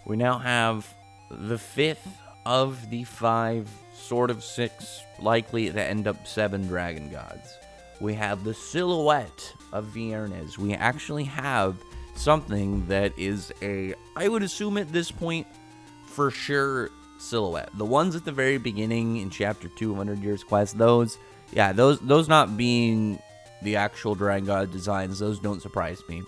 we now have the fifth of the five, sort of six, likely to end up seven dragon gods. We have the silhouette of Viernes. We actually have something that is I would assume at this point, for sure, silhouette. The ones at the very beginning in Chapter 2 of 100 Years Quest, those not being the actual dragon god designs, those don't surprise me.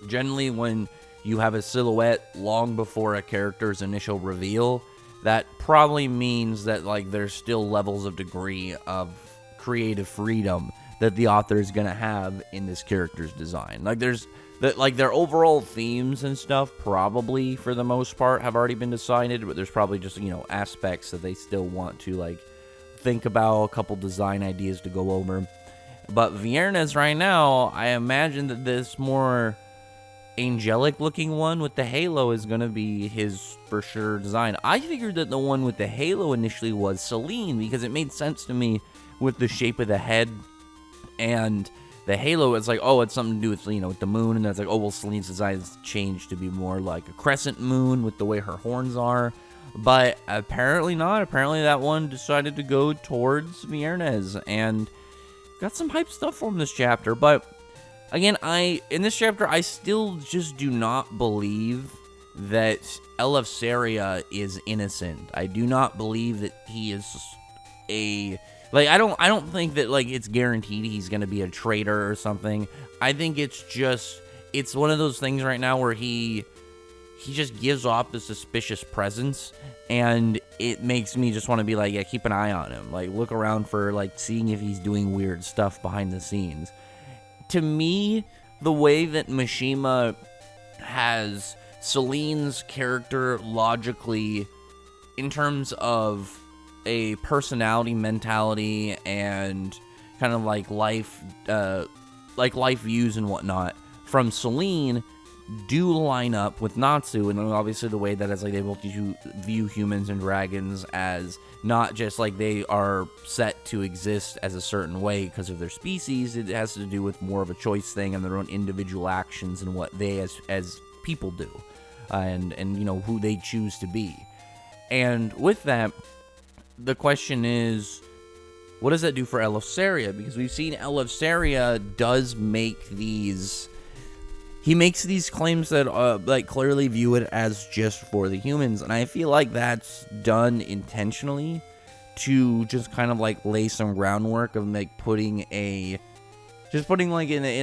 Generally, when you have a silhouette long before a character's initial reveal, that probably means that there's still levels of degree of creative freedom that the author is gonna have in this character's design. Their overall themes and stuff probably for the most part have already been decided, but there's probably just aspects that they still want to think about, a couple design ideas to go over. But Viernes right now, I imagine that this more angelic looking one with the halo is going to be his for sure design. I figured that the one with the halo initially was Selene, because it made sense to me with the shape of the head and the halo. It's it's something to do with with the moon, and that's Selene's design has changed to be more like a crescent moon with the way her horns are. But apparently not. Apparently that one decided to go towards Viernes, and got some hype stuff from this chapter. But again, in this chapter, I still just do not believe that Eleftheria is innocent. I do not believe that he is I don't think that it's guaranteed he's gonna be a traitor or something. I think it's one of those things right now where he just gives off the suspicious presence, and it makes me just want to be keep an eye on him. Look around for seeing if he's doing weird stuff behind the scenes. To me, the way that Mishima has Selene's character logically, in terms of a personality, mentality, and kind of life views and whatnot from Selene, do line up with Natsu, and obviously the way that is able to view humans and dragons as not just they are set to exist as a certain way because of their species. It has to do with more of a choice thing and their own individual actions and what they as people do, and who they choose to be. And with that, the question is, what does that do for Eleftheria? Because we've seen Eleftheria does make these. He makes these claims that clearly view it as just for the humans, and I feel like that's done intentionally to just kind of lay some groundwork of putting an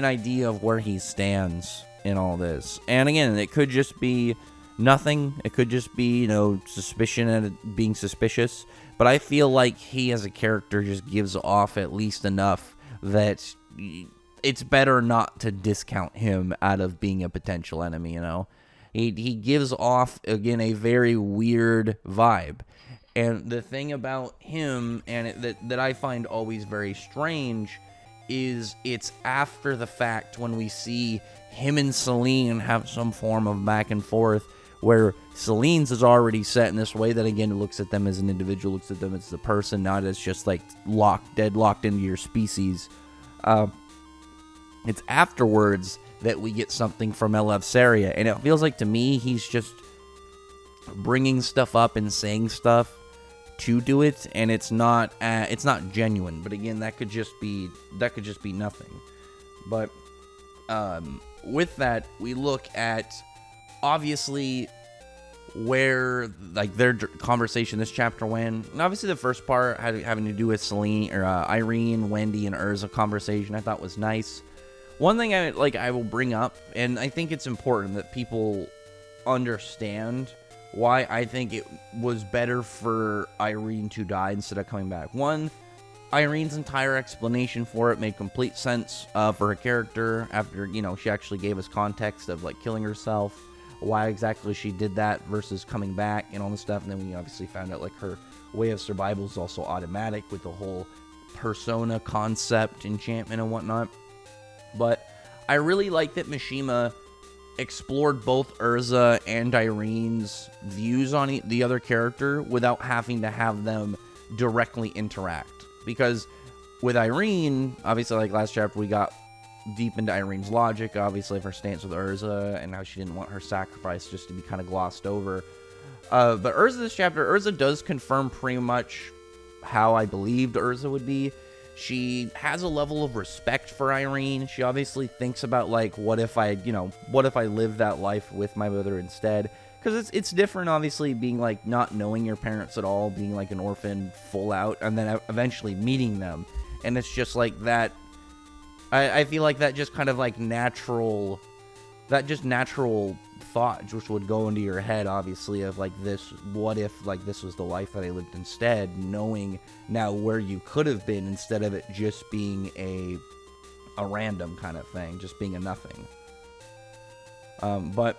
idea of where he stands in all this. And again, it could just be nothing. It could just be suspicion and being suspicious. But I feel like he as a character just gives off at least enough that it's better not to discount him out of being a potential enemy, He gives off, again, a very weird vibe. And the thing about him, and that I find always very strange, is it's after the fact when we see him and Selene have some form of back and forth, where Selene's is already set in this way that, again, looks at them as an individual, looks at them as the person, not as just locked into your species. It's afterwards that we get something from Eleftheria, and it feels to me he's just bringing stuff up and saying stuff to do it, and it's not genuine. But again, that could just be nothing. But with that, we look at obviously where their conversation this chapter went. And obviously the first part having to do with Selene or Irene, Wendy, and Urza conversation I thought was nice. One thing I will bring up, and I think it's important that people understand why I think it was better for Irene to die instead of coming back. One, Irene's entire explanation for it made complete sense for her character after, she actually gave us context of killing herself, why exactly she did that versus coming back and all this stuff. And then we obviously found out her way of survival is also automatic with the whole persona concept, enchantment and whatnot. But I really like that Mishima explored both Urza and Irene's views on the other character without having to have them directly interact. Because with Irene, obviously last chapter we got deep into Irene's logic, obviously, of her stance with Urza, and how she didn't want her sacrifice just to be kind of glossed over. But Urza, this chapter, Urza does confirm pretty much how I believed Urza would be. She has a level of respect for Irene. She obviously thinks about, like, what if I lived that life with my mother instead? Because it's different, obviously, being, like, not knowing your parents at all, being, like, an orphan full out, and then eventually meeting them. And it's just, like, that... I feel like that just kind of, like, natural thought which would go into your head, obviously, of, like, this, what if, like, this was the life that I lived instead, knowing now where you could have been instead of it just being a random kind of thing, just being a nothing. But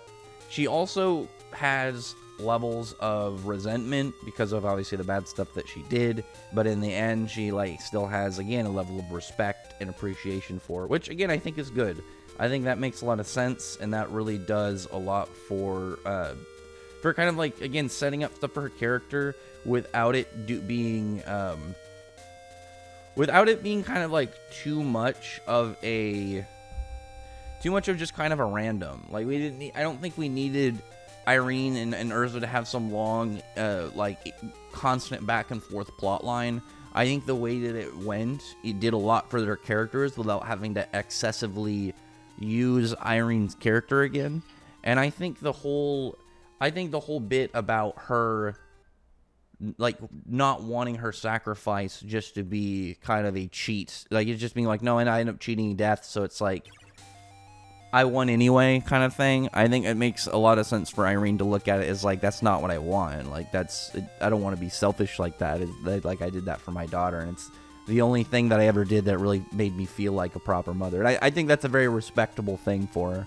she also has levels of resentment because of, obviously, the bad stuff that she did, but in the end, she, like, still has, again, a level of respect and appreciation for it, which, again, I think is good. I think that makes a lot of sense, and that really does a lot for kind of, like, again, setting up stuff for her character without it being kind of, like, too much of just kind of a random. Like, I don't think we needed Irene and Urza to have some long, like, constant back and forth plot line. I think the way that it went, it did a lot for their characters without having to excessively use Irene's character again. And I think the whole bit about her, like, not wanting her sacrifice just to be kind of a cheat, like, it's just being like, no, and I end up cheating death, so it's like, I won anyway kind of thing. I think it makes a lot of sense for Irene to look at it as, like, that's not what I want. Like, I don't want to be selfish like that. Like, I did that for my daughter, and it's the only thing that I ever did that really made me feel like a proper mother. And I think that's a very respectable thing for her.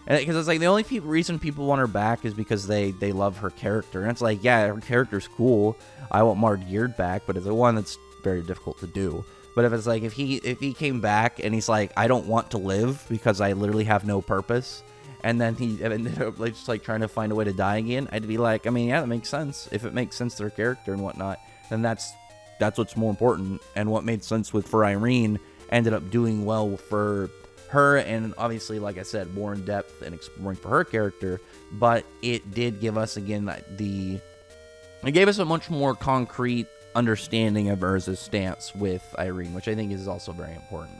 And because it's like, the only reason people want her back is because they love her character. And it's like, yeah, her character's cool. I want Mard Geared back, but it's one that's very difficult to do. But if it's like, if he came back and he's like, I don't want to live because I literally have no purpose, and then he ended up, like, just, like, trying to find a way to die again, I'd be like, I mean, yeah, that makes sense. If it makes sense to their character and whatnot, then that's what's more important. And what made sense for Irene ended up doing well for her, and obviously, like I said, more in depth and exploring for her character. But it did give us, again, it gave us a much more concrete understanding of Urza's stance with Irene, which I think is also very important.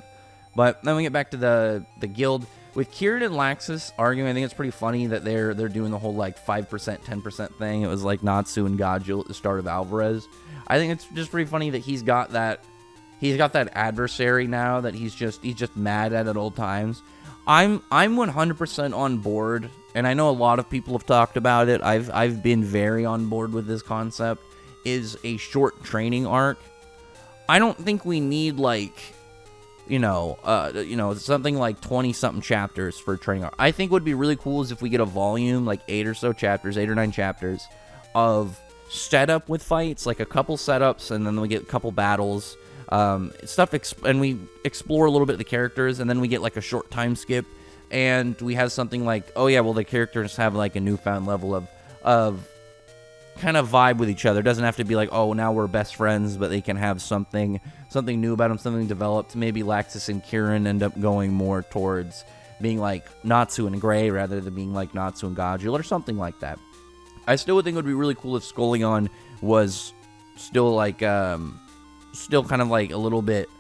But then we get back to the guild with Kieran and Laxus arguing. I think it's pretty funny that they're doing the whole, like, 5%, 10% thing. It was like Natsu and Gajul at the start of Alvarez. I think it's just pretty funny that he's got that adversary now that he's just mad at all times. I'm 100% on board, and I know a lot of people have talked about it. I've been very on board with this concept. Is a short training arc. I don't think we need, like, something like 20-something chapters for a training arc. I think what would be really cool is if we get a volume, like 8 or 9 chapters of setup with fights, like a couple setups, and then we get a couple battles, and we explore a little bit of the characters, and then we get, like, a short time skip, and we have something like, oh yeah, well, the characters have, like, a newfound level of kind of vibe with each other. It doesn't have to be like, oh, now we're best friends, but they can have something new about them, something developed. Maybe Laxus and Kieran end up going more towards being like Natsu and Gray rather than being like Natsu and Gajul or something like that. I still would think it would be really cool if Skullion was still like, still kind of like a little bit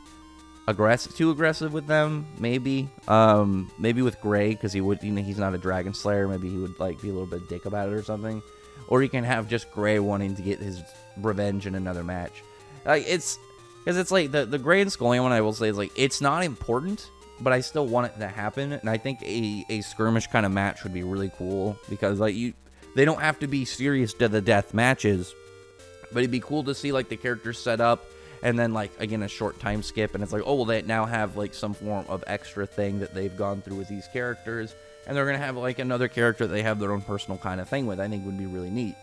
too aggressive with them, maybe. Maybe with Gray, because he's not a Dragon Slayer. Maybe he would, like, be a little bit dick about it or something. Or you can have just Gray wanting to get his revenge in another match. Like, because it's like the Gray and Skullion one, I will say, is like, it's not important, but I still want it to happen. And I think a skirmish kind of match would be really cool, because, like, they don't have to be serious to the death matches, but it'd be cool to see, like, the characters set up, and then, like, again, a short time skip, and it's like, oh, well, they now have, like, some form of extra thing that they've gone through with these characters, and they're going to have, like, another character that they have their own personal kind of thing with. I think would be really neat.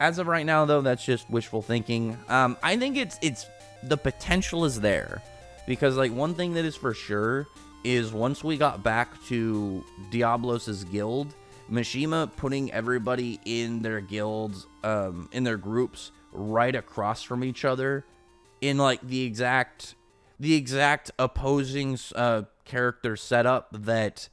As of right now, though, that's just wishful thinking. I think it's the potential is there, because, like, one thing that is for sure is once we got back to Diablos' guild, Mishima putting everybody in their guilds, in their groups, right across from each other, in, like, the exact opposing character setup that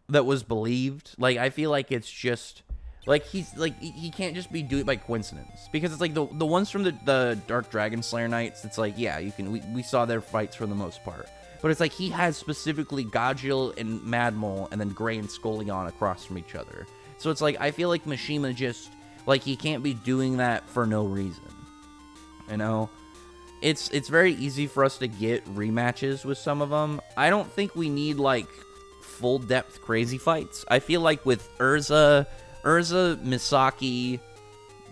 was believed. Like, I feel like it's just like he can't just be doing it by coincidence, because it's like the ones from the Dark Dragon Slayer Knights, it's like, yeah, you can we saw their fights for the most part, but it's like he has specifically Gajil and Mad Mole and then Gray and Scoleon across from each other. So it's like, I feel like Mishima just, like, he can't be doing that for no reason, you know? It's very easy for us to get rematches with some of them. I don't think we need, like, full depth crazy fights. I feel like with Urza, Misaki,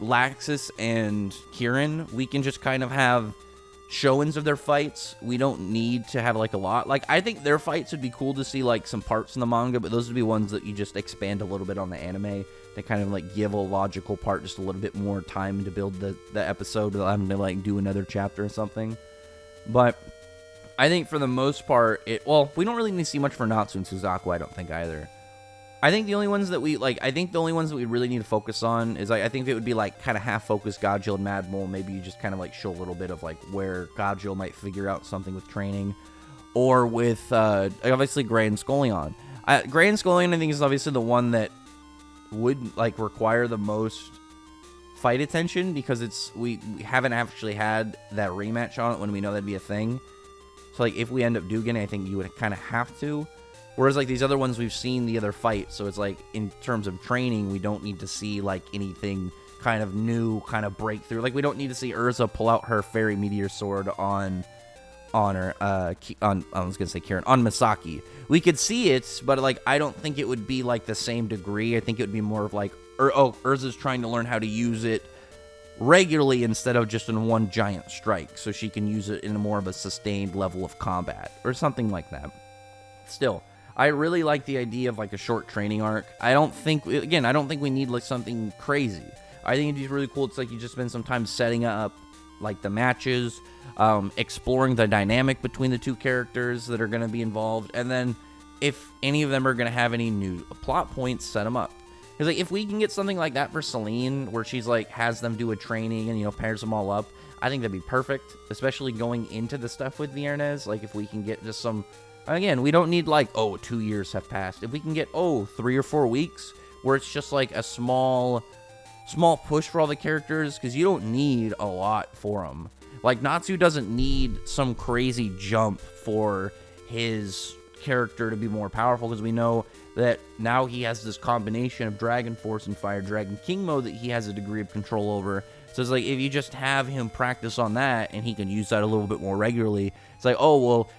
Laxus, and Kirin, we can just kind of have showings of their fights. We don't need to have, like, a lot. Like, I think their fights would be cool to see, like, some parts in the manga, but those would be ones that you just expand a little bit on the anime to kind of, like, give a logical part just a little bit more time to build the episode, allow them to, like, do another chapter or something. But I think for the most part, we don't really need to see much for Natsu and Suzaku, I don't think, either. I think the only ones that we really need to focus on is, I think it would be, like, kind of half-focused Gajil and Mad Mole. Maybe you just kind of, like, show a little bit of, like, where Gajil might figure out something with training. Or with, obviously, Gray and Scoleon. Gray and Scoleon, I think, is obviously the one that would, like, require the most fight attention, because we haven't actually had that rematch on it when we know that'd be a thing. So, like, if we end up doing it, I think you would kind of have to. Whereas, like, these other ones, we've seen the other fight, so it's like, in terms of training, we don't need to see, like, anything kind of new, kind of breakthrough. Like, we don't need to see Urza pull out her fairy meteor sword on Misaki. We could see it, but, like, I don't think it would be, like, the same degree. I think it would be more of, like, Urza's trying to learn how to use it regularly instead of just in one giant strike, so she can use it in more of a sustained level of combat, or something like that. Still, I really like the idea of, like, a short training arc. I don't think we need, like, something crazy. I think it'd be really cool. It's like you just spend some time setting up, like, the matches, exploring the dynamic between the two characters that are going to be involved, and then if any of them are going to have any new plot points, set them up. Because, like, if we can get something like that for Celine, where she's, like, has them do a training and, you know, pairs them all up, I think that'd be perfect, especially going into the stuff with Viernes. Like, if we can get just some... Again, we don't need, like, 2 years have passed. If we can get, 3 or 4 weeks, where it's just, like, a small push for all the characters, because you don't need a lot for them. Like, Natsu doesn't need some crazy jump for his character to be more powerful, because we know that now he has this combination of Dragon Force and Fire Dragon King mode that he has a degree of control over. So it's like, if you just have him practice on that, and he can use that a little bit more regularly, it's like,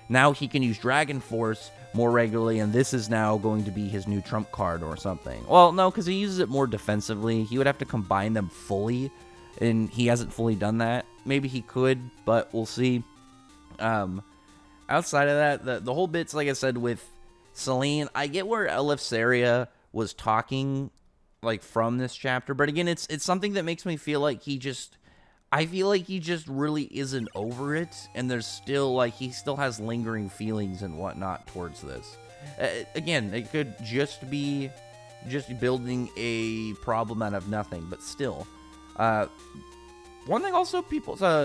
now he can use Dragon Force more regularly, and this is now going to be his new trump card or something. Well, no, because he uses it more defensively. He would have to combine them fully, and he hasn't fully done that. Maybe he could, but we'll see. Outside of that, the whole bit's, like I said, with Celine, I get where Eleftheria was talking, like, from this chapter, but again, it's something that makes me feel like I feel like he just really isn't over it, and there's still, like, he still has lingering feelings and whatnot towards this. Again, it could just be building a problem out of nothing, but still. One thing also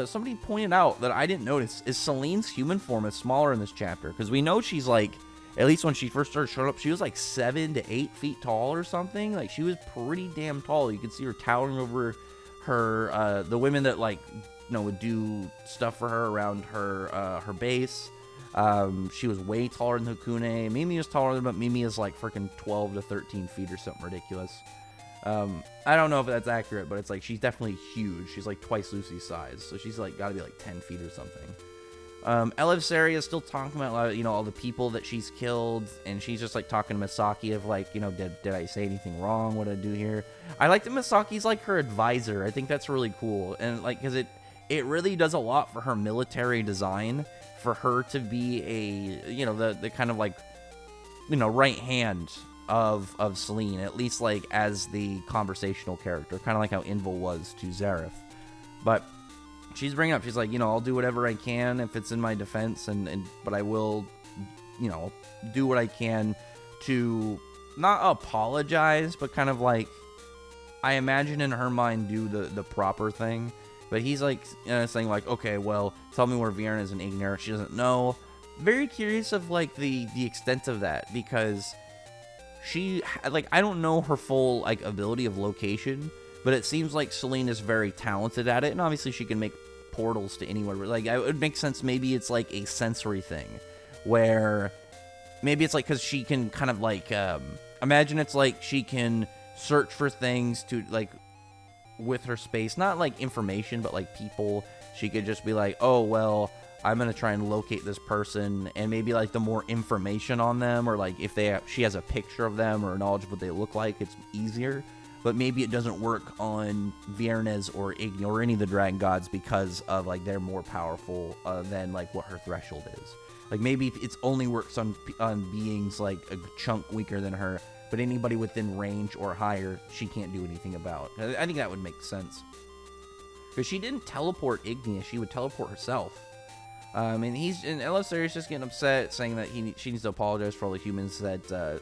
somebody pointed out that I didn't notice is Celine's human form is smaller in this chapter, because we know she's, like, at least when she first started showing up, she was like 7 to 8 feet tall or something. Like, she was pretty damn tall. You could see her towering over her, the women that, like, you know, would do stuff for her around her base. She was way taller than Hakune. Mimi was taller than, but Mimi is like freaking 12 to 13 feet or something ridiculous. I don't know if that's accurate, but it's like, she's definitely huge. She's like twice Lucy's size, so she's like gotta be like 10 feet or something. Eleftheria is still talking about, you know, all the people that she's killed, and she's just, like, talking to Misaki of, like, you know, did I say anything wrong? What did I do here? I like that Misaki's, like, her advisor. I think that's really cool, and, like, because it really does a lot for her military design, for her to be a, you know, the kind of, like, you know, right hand of Celine, at least, like, as the conversational character, kind of like how Invil was to Zareth. But she's bringing up, she's like, you know, I'll do whatever I can if it's in my defense, but I will, you know, do what I can to not apologize, but kind of like, I imagine in her mind do the proper thing. But he's like saying like, okay, well, tell me where Viernes and Ignare. She doesn't know. very curious of, like, the extent of that, because she, like, I don't know her full, like, ability of location, but it seems like Selene is very talented at it, and obviously she can make portals to anywhere. Like, it would make sense, maybe it's, like, a sensory thing, where maybe it's, like, because she can kind of, like, imagine it's, like, she can search for things to, like, with her space, not, like, information, but, like, people. She could just be like, oh, well, I'm going to try and locate this person, and maybe, like, the more information on them, or, like, if she has a picture of them or knowledge of what they look like, it's easier. But maybe it doesn't work on Viernes or Igni or any of the dragon gods because of, like, they're more powerful than, like, what her threshold is. Like, maybe it's only works on beings, like, a chunk weaker than her, but anybody within range or higher, she can't do anything about. I think that would make sense. Because she didn't teleport Ignia, she would teleport herself. And Elisarius just getting upset, saying that she needs to apologize for all the humans that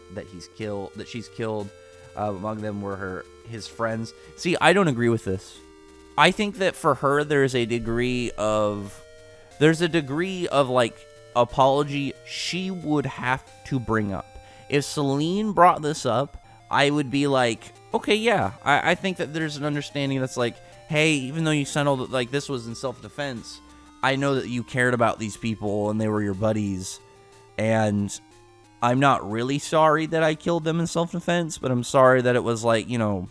she's killed. Among them were his friends. See, I don't agree with this. I think that for her, there's a degree of like apology she would have to bring up. If Selene brought this up, I would be like, okay, yeah, I think that there's an understanding that's like, hey, even though you sent all like this was in self-defense, I know that you cared about these people and they were your buddies, and I'm not really sorry that I killed them in self-defense, but I'm sorry that it was like, you know,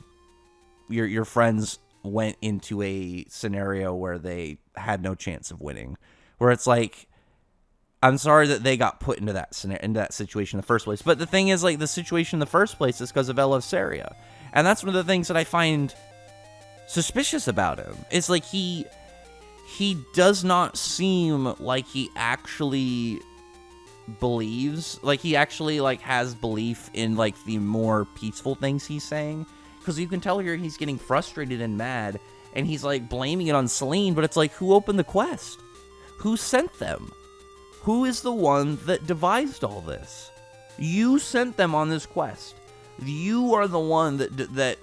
your friends went into a scenario where they had no chance of winning. Where it's like, I'm sorry that they got put into that situation in the first place. But the thing is, like, the situation in the first place is because of Elissaria. And that's one of the things that I find suspicious about him. It's like he does not seem like he actually believes, like he actually like has belief in like the more peaceful things he's saying, because you can tell here he's getting frustrated and mad, and he's like blaming it on Selene, but it's like, who opened the quest? Who sent them? Who is the one that devised all this? You sent them on this quest. You are the one that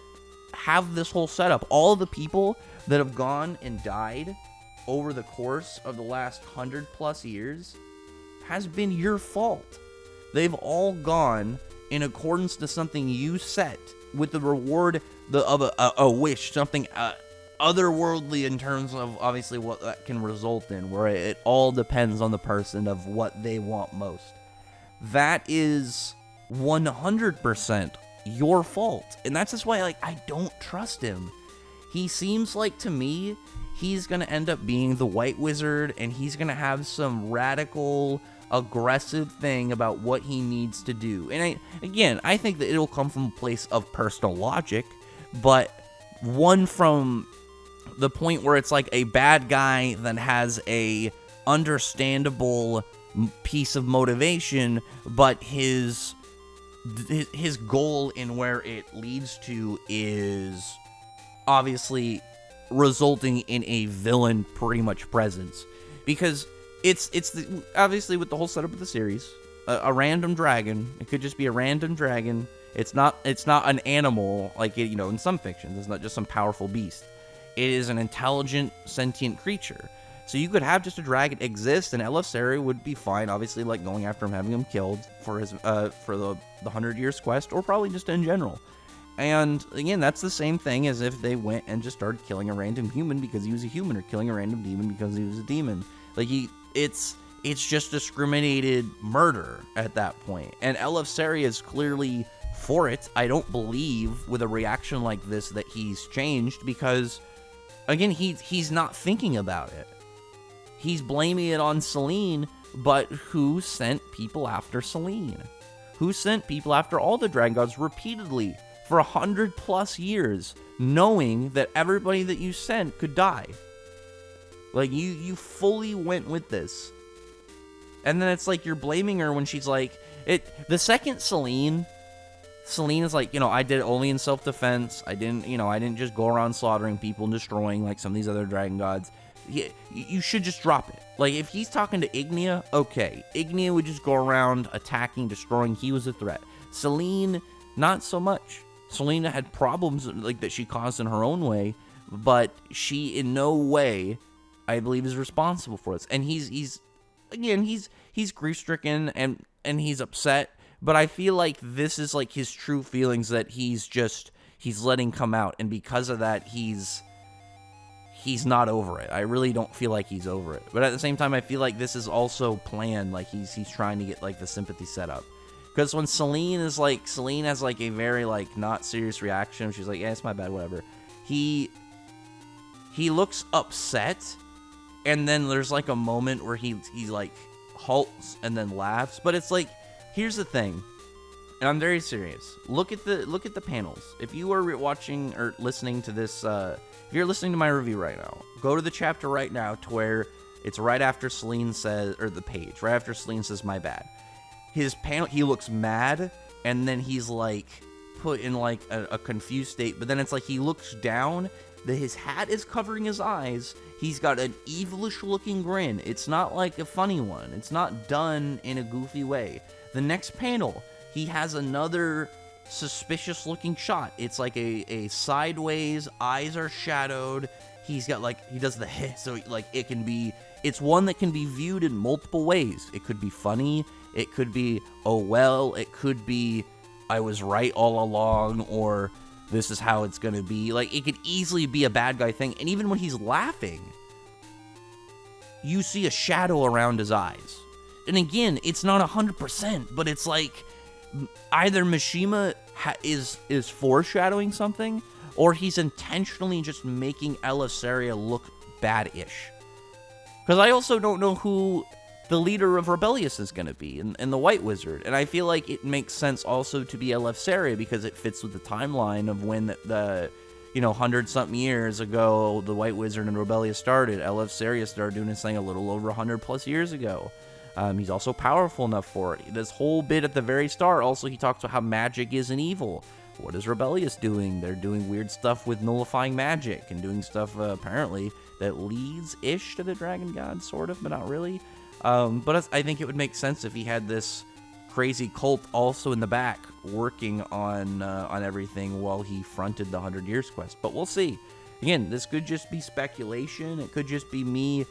have this whole setup. All the people that have gone and died over the course of the last 100+ years has been your fault. They've all gone in accordance to something you set, with the reward of a wish, something otherworldly in terms of obviously what that can result in, where it all depends on the person of what they want most. That is 100% your fault, and that's just why, like, I don't trust him. He seems like, to me, he's gonna end up being the White Wizard, and he's gonna have some radical, aggressive thing about what he needs to do. And I think that it'll come from a place of personal logic, but one from the point where it's like a bad guy that has a understandable piece of motivation, but his goal in where it leads to is obviously resulting in a villain pretty much presence. Because it's obviously with the whole setup of the series, a random dragon, it could just be a random dragon. It's not an animal like, you know, in some fictions. It's not just some powerful beast. It is an intelligent, sentient creature. So you could have just a dragon exist, and Elisari would be fine, obviously, like going after him, having him killed for his for the 100 Years quest, or probably just in general. And again, that's the same thing as if they went and just started killing a random human because he was a human, or killing a random demon because he was a demon. Like, it's just discriminated murder at that point. And Elisari is clearly for it. I don't believe with a reaction like this that he's changed, because again, he's not thinking about it. He's blaming it on Selene, but who sent people after Selene? Who sent people after all the dragon gods repeatedly for 100+ years, knowing that everybody that you sent could die? Like, you fully went with this. And then it's like you're blaming her when she's like, the second Selene is like, you know, I did it only in self-defense. I didn't just go around slaughtering people and destroying like some of these other dragon gods. You should just drop it. Like, if he's talking to Ignia, okay. Ignia would just go around attacking, destroying. He was a threat. Selene, not so much. Selene had problems like that she caused in her own way, but she in no way, I believe, is responsible for this. And he's again, he's grief-stricken and he's upset, but I feel like this is like his true feelings that he's letting come out, and because of that, he's not over it. I really don't feel like he's over it. But at the same time, I feel like this is also planned, like he's trying to get like the sympathy set up. Because when Celine has like a very like not serious reaction, she's like, yeah, it's my bad, whatever. He looks upset, and then there's like a moment where he like halts and then laughs. But it's like, here's the thing, and I'm very serious. Look at the panels. If you are watching or listening to this, if you're listening to my review right now, go to the chapter right now to where it's right after Celine says, or the page right after Celine says, my bad. His panel, he looks mad, and then he's like put in like a confused state, but then it's like he looks down, his hat is covering his eyes, he's got an evilish looking grin. It's not like a funny one, it's not done in a goofy way. The next panel, he has another suspicious looking shot. It's like a sideways, eyes are shadowed, he's got like, he does the hit, so like it's one that can be viewed in multiple ways. It could be funny, it could be, oh well, it could be, I was right all along, or this is how it's gonna be. Like, it could easily be a bad guy thing, and even when he's laughing, you see a shadow around his eyes. And again, it's not 100%, but it's like, either Mishima is foreshadowing something, or he's intentionally just making Eleftheria look bad-ish. Because I also don't know who the leader of Rebellious is going to be, and the White Wizard. And I feel like it makes sense also to be Eleftheria, because it fits with the timeline of when the 100-something years ago, the White Wizard and Rebellious started. Eleftheria started doing this thing a little over 100+ years ago. He's also powerful enough for it. This whole bit at the very start, also, he talks about how magic isn't evil. What is Rebellious doing? They're doing weird stuff with nullifying magic and doing stuff, apparently, that leads-ish to the Dragon God, sort of, but not really. But I think it would make sense if he had this crazy cult also in the back working on everything while he fronted the 100 Years quest. But we'll see. Again, this could just be speculation. It could just be me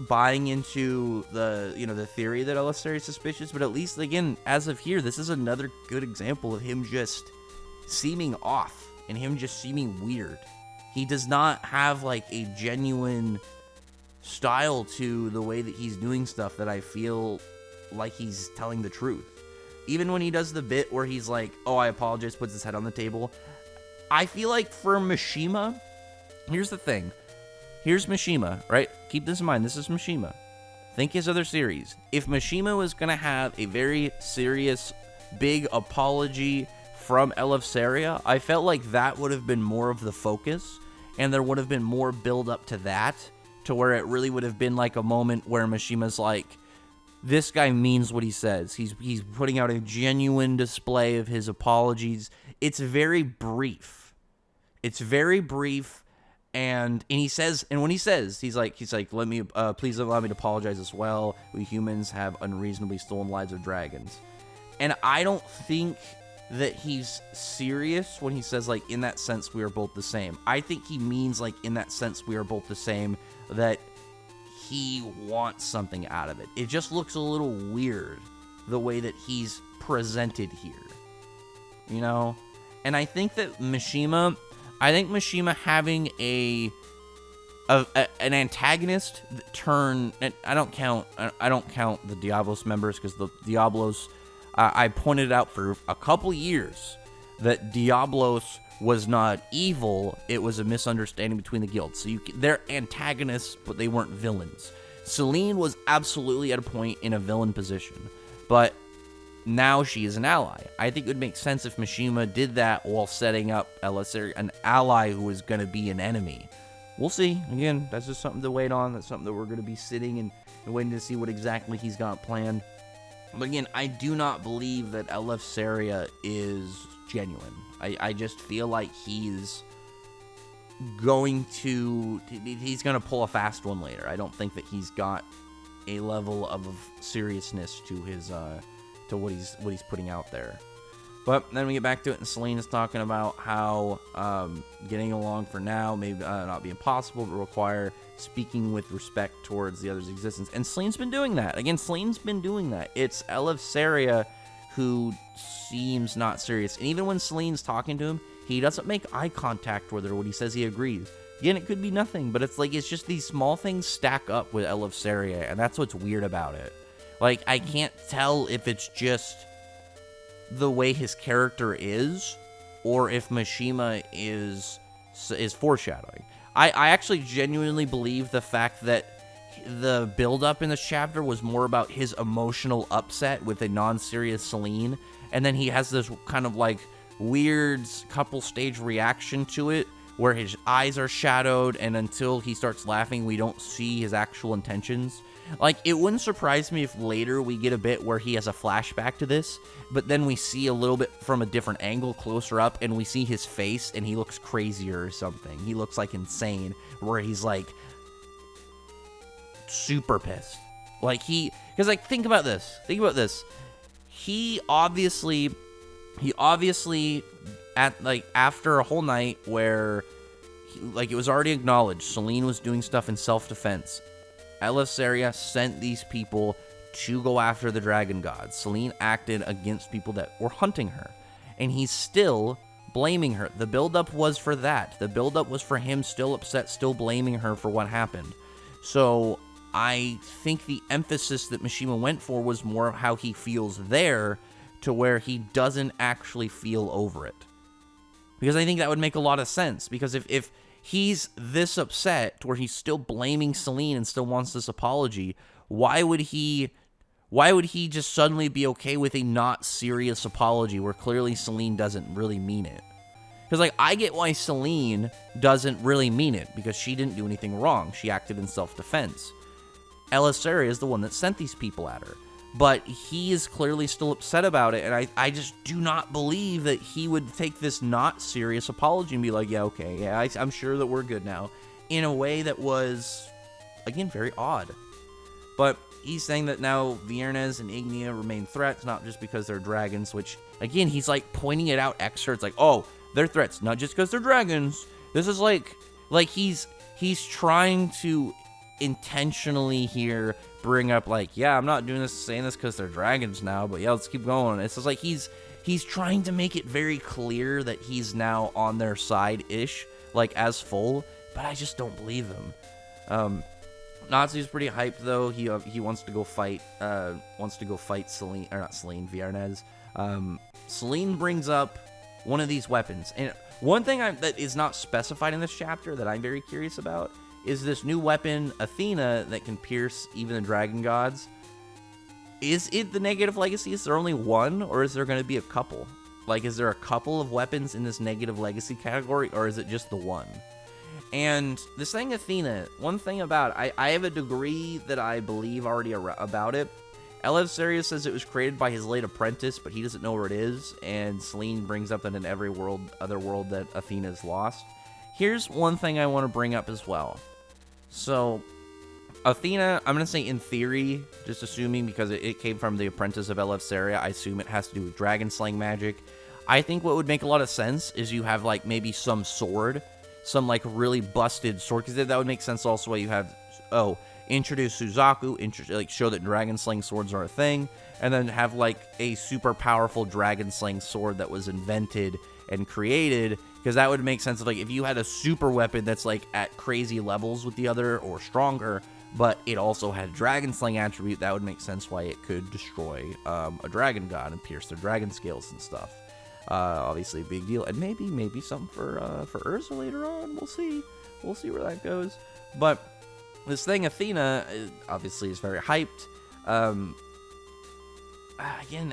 buying into the theory that Eleftheria is suspicious. But at least, again, as of here, this is another good example of him just seeming off and him just seeming weird. He does not have like a genuine style to the way that he's doing stuff that I feel like he's telling the truth. Even when he does the bit where he's like, oh, I apologize, puts his head on the table, I feel like for Mishima, here's the thing. Here's Mishima, right? Keep this in mind. This is Mishima. Think his other series. If Mishima was going to have a very serious, big apology from Eleftheria, I felt like that would have been more of the focus, and there would have been more build up to that, to where it really would have been like a moment where Mishima's like, this guy means what he says. He's putting out a genuine display of his apologies. It's very brief. It's very brief, and he says, and when he says, he's like, let me, please allow me to apologize as well. We humans have unreasonably stolen lives of dragons. And I don't think that he's serious when he says, like, in that sense, we are both the same. I think he means, like, in that sense, we are both the same, that he wants something out of it. It just looks a little weird, the way that he's presented here, you know? And I think that Mishima having an antagonist turn, and I don't count the Diablos members, because the Diablos, I pointed out for a couple years that Diablos was not evil, it was a misunderstanding between the guilds. So they're antagonists, but they weren't villains. Celine was absolutely at a point in a villain position, but now she is an ally. I think it would make sense if Mishima did that while setting up Eleftheria, an ally who is going to be an enemy. We'll see. Again, that's just something to wait on. That's something that we're going to be sitting and waiting to see what exactly he's got planned. But again, I do not believe that Eleftheria is genuine. I just feel like he's going to pull a fast one later. I don't think that he's got a level of seriousness to his to what he's putting out there. But then we get back to it, and Selene is talking about how getting along for now may not be impossible, but require speaking with respect towards the other's existence. And Selene's been doing that. Again, Selene's been doing that. It's Eleftheria who seems not serious. And even when Selene's talking to him, he doesn't make eye contact with her when he says he agrees. Again, it could be nothing, but it's like, it's just these small things stack up with Eleftheria, and that's what's weird about it. Like, I can't tell if it's just the way his character is, or if Mishima is foreshadowing. I actually genuinely believe the fact that the build-up in this chapter was more about his emotional upset with a non-serious Selene, and then he has this kind of like weird couple-stage reaction to it, where his eyes are shadowed, and until he starts laughing, we don't see his actual intentions. Like, it wouldn't surprise me if later we get a bit where he has a flashback to this, but then we see a little bit from a different angle, closer up, and we see his face, and he looks crazier or something. He looks, like, insane, where he's, like, super pissed. Like, because, like, think about this. He obviously, after a whole night where, it was already acknowledged, Selene was doing stuff in self-defense. Eleftheria sent these people to go after the dragon gods. Selene acted against people that were hunting her, and he's still blaming her. The buildup was for that. The buildup was for him still upset, still blaming her for what happened. So I think the emphasis that Mishima went for was more of how he feels there, to where he doesn't actually feel over it. Because I think that would make a lot of sense. Because if he's this upset to where he's still blaming Selene and still wants this apology, why would he just suddenly be okay with a not serious apology where clearly Selene doesn't really mean it? Because, like, I get why Selene doesn't really mean it, because she didn't do anything wrong. She acted in self-defense. Eleftheria is the one that sent these people at her. But he is clearly still upset about it, and I just do not believe that he would take this not serious apology and be like, yeah, okay, yeah, I'm sure that we're good now, in a way that was, again, very odd. But he's saying that now Viernes and Ignia remain threats, not just because they're dragons, which, again, he's, like, pointing it out extra. It's like, oh, they're threats, not just because they're dragons. This is, like he's trying to intentionally here bring up, like, yeah, I'm not doing this, saying this because they're dragons now, but yeah, let's keep going. It's just like he's trying to make it very clear that he's now on their side-ish, like, as full, but I just don't believe him. Natsu's pretty hyped, though. He wants to go fight Selene, or not Selene, Viernes. Selene brings up one of these weapons, and one thing that is not specified in this chapter that I'm very curious about is this new weapon, Athena, that can pierce even the dragon gods. Is it the negative legacy? Is there only one, or is there going to be a couple? Like, is there a couple of weapons in this negative legacy category, or is it just the one? And this thing, Athena, one thing about it, I have a degree that I believe already about it. Eleftheria says it was created by his late apprentice, but he doesn't know where it is, and Selene brings up that in every other world that Athena is lost. Here's one thing I want to bring up as well. So, Athena, I'm going to say in theory, just assuming because it came from the apprentice of Eleftheria, I assume it has to do with dragon slaying magic. I think what would make a lot of sense is you have, like, maybe some sword, some, like, really busted sword, because that would make sense also why you have, introduce Suzaku, like, show that dragon slaying swords are a thing, and then have, like, a super powerful dragon slaying sword that was invented and created, because that would make sense of, like, if you had a super weapon that's, like, at crazy levels with the other, or stronger, but it also had a dragon slaying attribute, that would make sense why it could destroy a dragon god and pierce their dragon scales and stuff. Obviously a big deal, and maybe something for Ursa later on. We'll see where that goes. But this thing, Athena, obviously is very hyped. Again,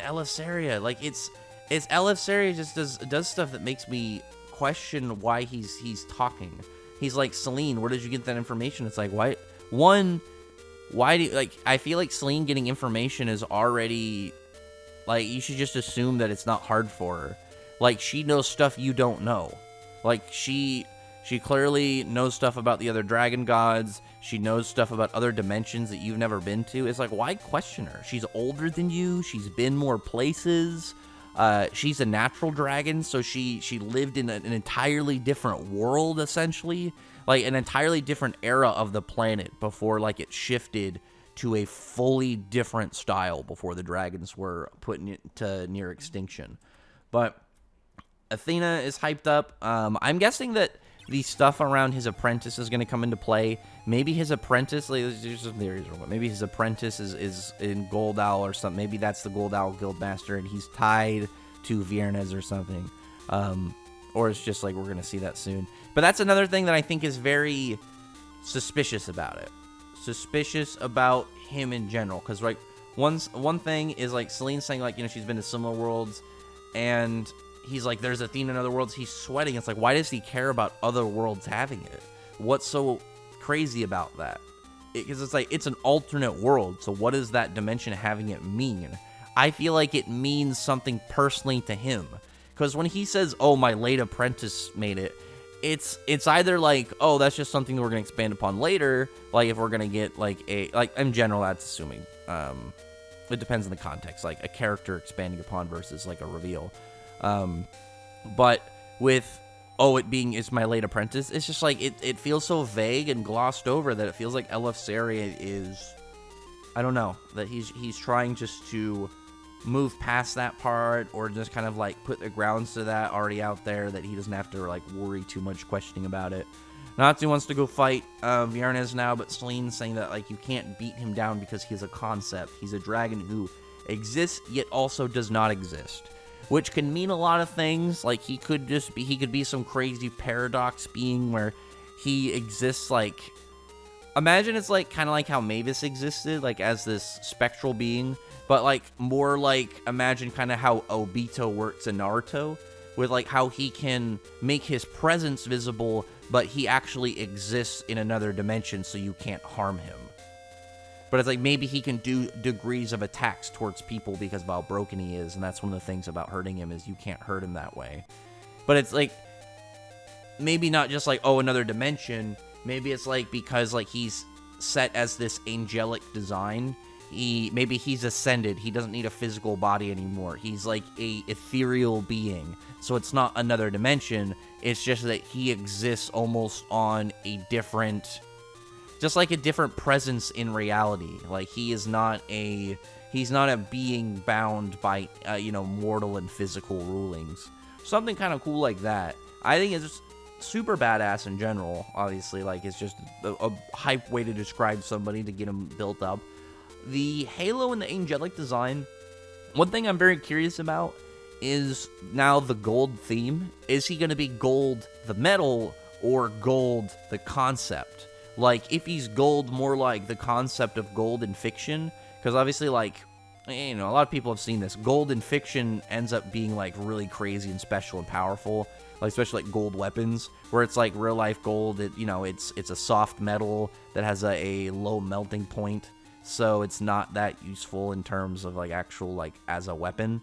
Eleftheria, like, it's Eleftheria just does stuff that makes me question why he's talking. He's like, Selene, where did you get that information? It's like, why do you, like, I feel like Selene getting information is already, like, you should just assume that it's not hard for her. Like, she knows stuff you don't know. Like, she clearly knows stuff about the other dragon gods. She knows stuff about other dimensions that you've never been to. It's like, why question her? She's older than you. She's been more places. She's a natural dragon, so she lived in an entirely different world, essentially, like an entirely different era of the planet before like it shifted to a fully different style before the dragons were put into near extinction. But Athena is hyped up. I'm guessing that the stuff around his apprentice is going to come into play. Maybe his apprentice, like, there's some theories, maybe his apprentice is in Gold Owl or something. Maybe that's the Gold Owl Guildmaster, and he's tied to Viernes or something. Or it's just like we're going to see that soon. But that's another thing that I think is very suspicious about it. Suspicious about him in general, because like one thing is like Selene saying like, you know, she's been to similar worlds, and he's like, there's Athena in other worlds. He's sweating. It's like, why does he care about other worlds having it? What's so crazy about that? Because it's like, it's an alternate world, so what does that dimension having it mean? I feel like it means something personally to him, because when he says, oh, my late apprentice made it, it's either like, oh, that's just something that we're going to expand upon later, like if we're going to get like in general, that's assuming, it depends on the context, like a character expanding upon versus like a reveal. But with, oh, it being is my late apprentice, it's just like, it feels so vague and glossed over that it feels like Eleftheria is, I don't know, that he's trying just to move past that part, or just kind of like put the grounds to that already out there, that he doesn't have to like worry too much questioning about it. Natsu wants to go fight Viernes now, but Selene's saying that like you can't beat him down because he's a concept. He's a dragon who exists yet also does not exist, which can mean a lot of things. Like he could be some crazy paradox being where he exists like, imagine it's like kind of like how Mavis existed, like as this spectral being, but like more like imagine kind of how Obito works in Naruto, with like how he can make his presence visible, but he actually exists in another dimension, so you can't harm him. But it's like maybe he can do degrees of attacks towards people because of how broken he is, and that's one of the things about hurting him is you can't hurt him that way. But it's like maybe not just like, oh, another dimension. Maybe it's like because like he's set as this angelic design. Maybe he's ascended. He doesn't need a physical body anymore. He's like a ethereal being. So it's not another dimension. It's just that he exists almost on a different, just like a different presence in reality. Like he's not a being bound by mortal and physical rulings. Something kind of cool like that. I think it's just super badass in general. Obviously, like it's just a hype way to describe somebody to get him built up. The halo and the angelic design, one thing I'm very curious about is now the gold theme. Is he going to be gold the metal or gold the concept? Like, if he's gold more like the concept of gold in fiction, because obviously, like, you know, a lot of people have seen this. Gold in fiction ends up being, like, really crazy and special and powerful, like, especially, like, gold weapons, where it's, like, real-life gold. It's a soft metal that has a low melting point, so it's not that useful in terms of, like, actual, like, as a weapon.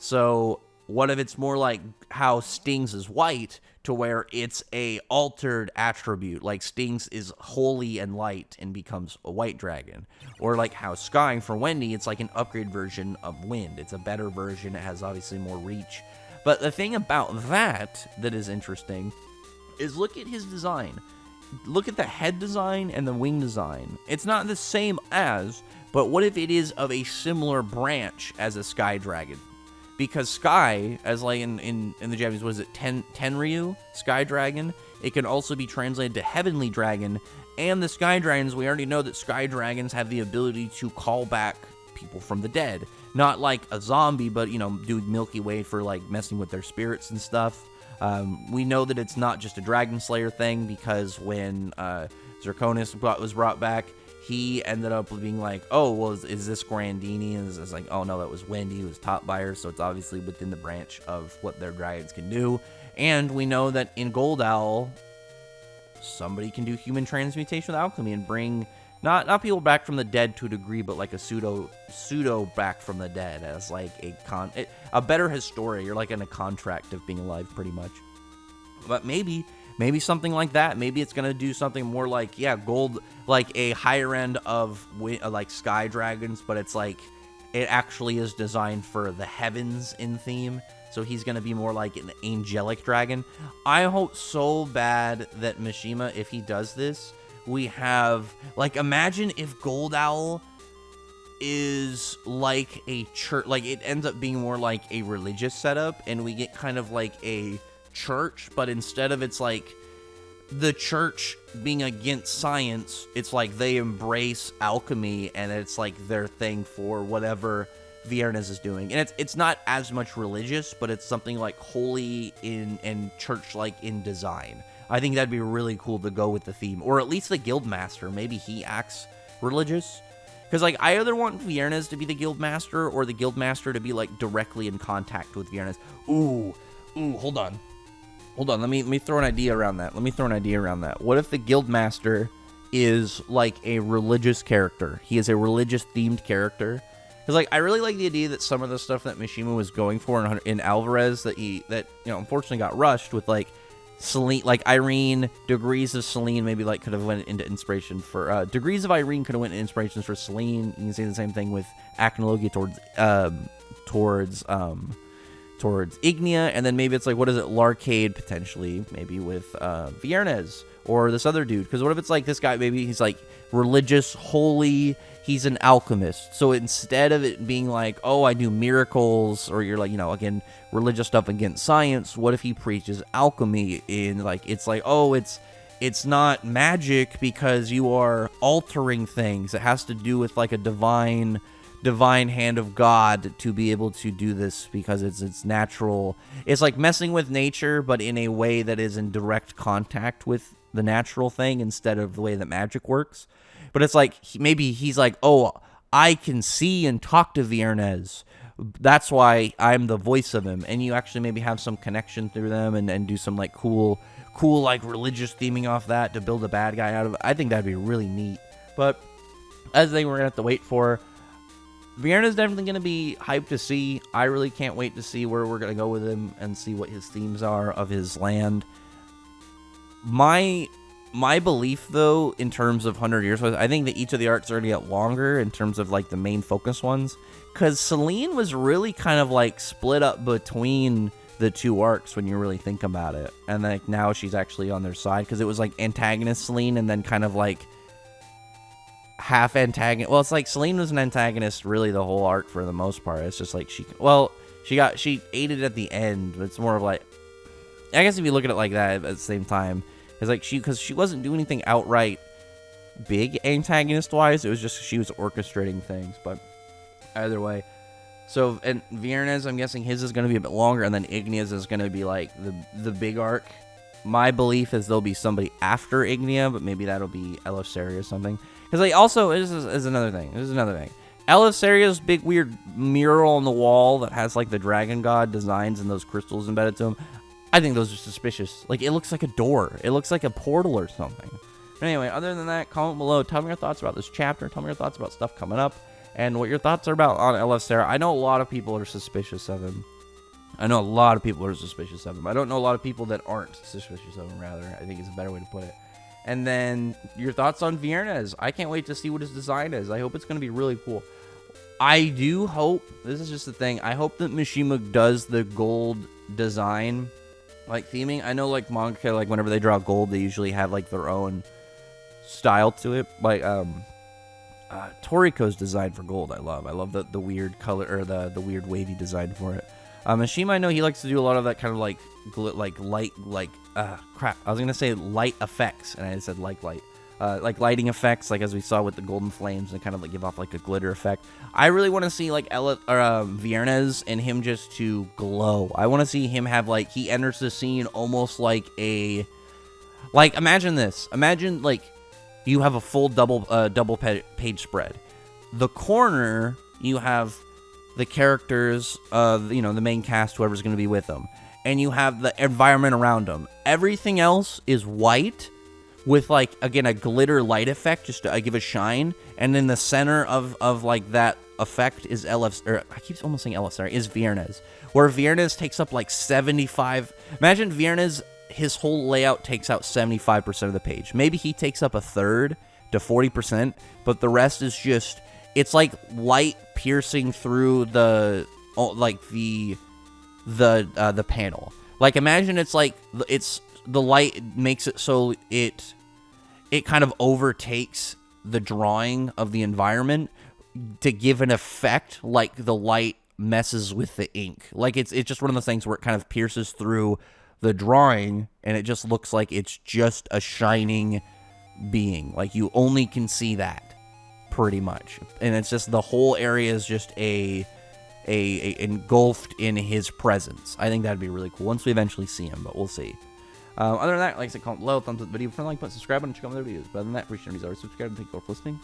So what if it's more like how Sting's is white, to where it's a altered attribute, like Sting's is holy and light and becomes a white dragon? Or like how Sky for Wendy, it's like an upgrade version of Wind. It's a better version. It has obviously more reach. But the thing about that is interesting is look at his design. Look at the head design and the wing design. It's not the same as, but what if it is of a similar branch as a Sky Dragon? Because Sky, as like in the Japanese, what is it, Tenryu, Sky Dragon, it can also be translated to Heavenly Dragon. And the Sky Dragons, we already know that Sky Dragons have the ability to call back people from the dead. Not like a zombie, but, you know, do Milky Way for, like, messing with their spirits and stuff. We know that it's not just a Dragon Slayer thing, because when Zirconis was brought back, he ended up being like, oh, well, is this Grandini? And it's like, oh, no, that was Wendy, who was taught by her, so it's obviously within the branch of what their dragons can do. And we know that in Gold Owl, somebody can do human transmutation with alchemy and bring, not people back from the dead to a degree, but like a pseudo back from the dead as like a better historia. You're like in a contract of being alive, pretty much. But maybe something like that. Maybe it's gonna do something more like, yeah, gold, like a higher end of like Sky Dragons, but it's like it actually is designed for the heavens in theme. So he's going to be more like an angelic dragon. I hope so bad that Mishima, if he does this, we have, like, imagine if Gold Owl is like a church, like it ends up being more like a religious setup, and we get kind of like a church, but instead of it's like the church being against science, it's like they embrace alchemy, and it's like their thing for whatever Viernes is doing. And it's not as much religious, but it's something like holy in and church-like in design. I think that'd be really cool to go with the theme, or at least the Guildmaster. Maybe he acts religious. Because, like, I either want Viernes to be the Guildmaster, or the Guildmaster to be, like, directly in contact with Viernes. Ooh, hold on. Let me throw an idea around that. What if the Guildmaster is, like, a religious character? He is a religious-themed character. Because, like, I really like the idea that some of the stuff that Mishima was going for in Alvarez that unfortunately got rushed with, like, Selene, like Irene, Degrees of Selene maybe like could have went into inspiration for Degrees of Irene could have went into inspirations for Selene. You can say the same thing with Acnologia towards Ignia, and then maybe it's like, what is it, Larcade potentially, maybe with Viernes or this other dude. Because what if it's like this guy, maybe he's like religious, holy, he's an alchemist. So instead of it being like, oh, I do miracles, or you're like, again, religious stuff against science, what if he preaches alchemy in like, it's like, oh, it's not magic because you are altering things. It has to do with like a divine hand of God to be able to do this because it's natural. It's like messing with nature, but in a way that is in direct contact with the natural thing instead of the way that magic works. But it's like, maybe he's like, oh, I can see and talk to Viernes. That's why I'm the voice of him. And you actually maybe have some connection through them and do some like cool like religious theming off that to build a bad guy out of it. I think that'd be really neat. But that's the thing we're going to have to wait for. Viernes is definitely going to be hyped to see. I really can't wait to see where we're going to go with him and see what his themes are of his land. My belief, though, in terms of 100 Years, I think that each of the arcs are going to get longer in terms of, like, the main focus ones. Because Selene was really kind of, like, split up between the two arcs when you really think about it. And, like, now she's actually on their side. Because it was, like, antagonist Selene and then kind of, like, half antagonist. Well, it's like Selene was an antagonist really the whole arc for the most part. It's just, like, she aided at the end. But it's more of, like, I guess if you look at it like that at the same time, it's like because she wasn't doing anything outright big antagonist-wise. It was just she was orchestrating things. But either way. So, and Viernes, I'm guessing his is going to be a bit longer. And then Ignia's is going to be like the big arc. My belief is there'll be somebody after Ignia. But maybe that'll be Elefseri or something. Because like also, this is another thing. Elefseri's big weird mural on the wall that has like the dragon god designs and those crystals embedded to them. I think those are suspicious. Like, it looks like a door. It looks like a portal or something. But anyway, other than that, comment below. Tell me your thoughts about this chapter. Tell me your thoughts about stuff coming up. And what your thoughts are about on Elefseri. I know a lot of people are suspicious of him. I don't know a lot of people of people that aren't suspicious of him, rather. I think it's a better way to put it. And then, your thoughts on Viernes. I can't wait to see what his design is. I hope it's going to be really cool. I do hope, this is just the thing, I hope that Mishima does the gold design like theming. I know like manga, like whenever they draw gold, they usually have like their own style to it. Like Toriko's design for gold, I love the weird color or the weird wavy design for it. Mishima, I know he likes to do a lot of that kind of like light, crap. I was gonna say light effects, and I said like lighting effects, like as we saw with the golden flames, and kind of like give off like a glitter effect. I really want to see like Viernes and him just to glow. I want to see him have like he enters the scene almost like a imagine this. Imagine like you have a full double page spread. The corner you have the characters, the main cast, whoever's going to be with them, and you have the environment around them. Everything else is white, with like again a glitter light effect just to give a shine, and in the center of like that effect is Viernes, where Viernes takes up like 75. Imagine Viernes, his whole layout takes out 75% of the page. Maybe he takes up a third to 40%, but the rest is just it's like light piercing through the panel. Like, imagine it's like the light makes it so it kind of overtakes the drawing of the environment to give an effect like the light messes with the ink. Like, it's just one of those things where it kind of pierces through the drawing and it just looks like it's just a shining being. Like, you only can see that pretty much. And it's just the whole area is just a engulfed in his presence. I think that'd be really cool once we eventually see him, but we'll see. Other than that, like I said, comment below, thumbs up the video, friend, like, button, subscribe, and check out my other videos. But other than that, appreciate it. Subscribe, and thank you all for listening.